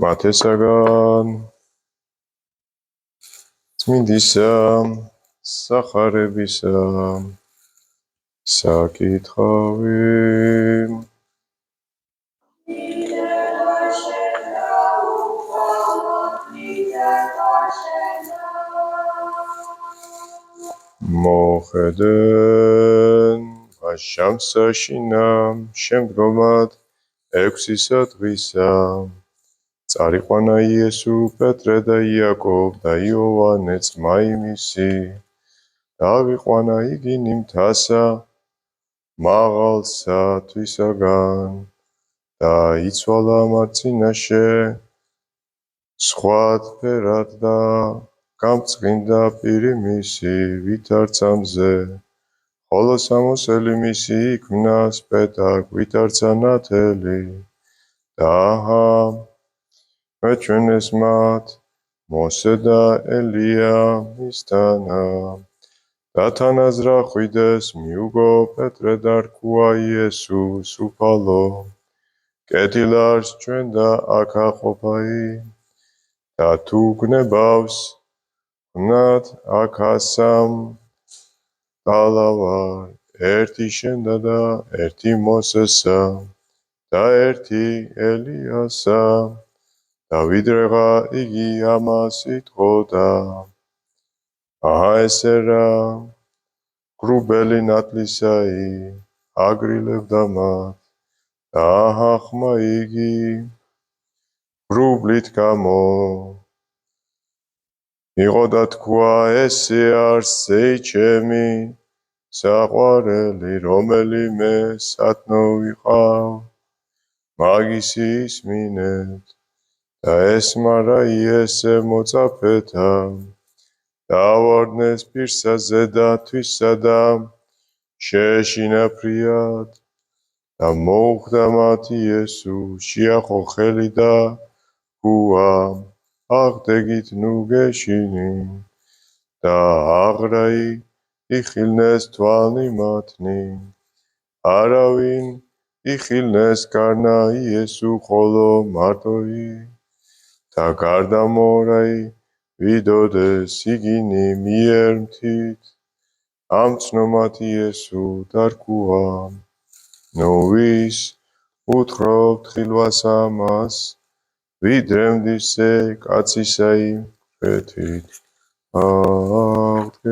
მათესაგან წმინდისა სახარებისა საკითხავი მოხედენ აშამსაშინა შემდგომად 6 დღისა წარიყვანა იესო პეტრე და იაკობ და იოანე ძმა იმისი და ავიყვანა იგი ნიმთასა მაღალსა თვისაგან და იცვალა მათ წინაშე სხვადფერად და გამწყინდა პირი მისი ვითარცა მზე ხოლო სამოსელი მისი იქმნა სპეტაკ ვითარცა ნათელი და აჰა მეჩვენეს მათ მოსე და ელია მისთანა და თანაზრა ხვიდეს მიუგო პეტრე და რქუა იესუს უფალო კეთილარს ჩვენ და აქ აყოფაი და თუ გნებავს ვნათ აქ ასამ ტალავარ ერთი შენდა და ერთი მოსესა და ერთი ელიასა და ვიდრეღა იგი ამას იტყოდა აჰა ესე რა გრუბელი ნათლისაი აგრილებდა მათ და აჰა ხმა იგი გრუბლით გამო იყო და თქვა ესე არსეი ჩემი საყვარელი რომელიმე სათნო ვიყავ მაგისი ისმინეთ და ესმარა იესე მოწაფეთა და ავარდნეს პირსა ზედა თვისა და შეეშინა ფრიად და მოუხდა მათ იესო შეახო ხელი და ჰქუა აღდეგით ნუ გეშინი და აღრაი იხილნეს თვალნი მათნი არავინ იხილნეს გარნა იესო ხოლო მარტოი და გარდა მორაი ვიდოდეს იგინი მიერ მთით ამცნომათ იესო და რქუა ნუ ვის უთხრობთ ხილვას ამას ვიდრემდისე კაცისა იმ ფრეთით აღდგეს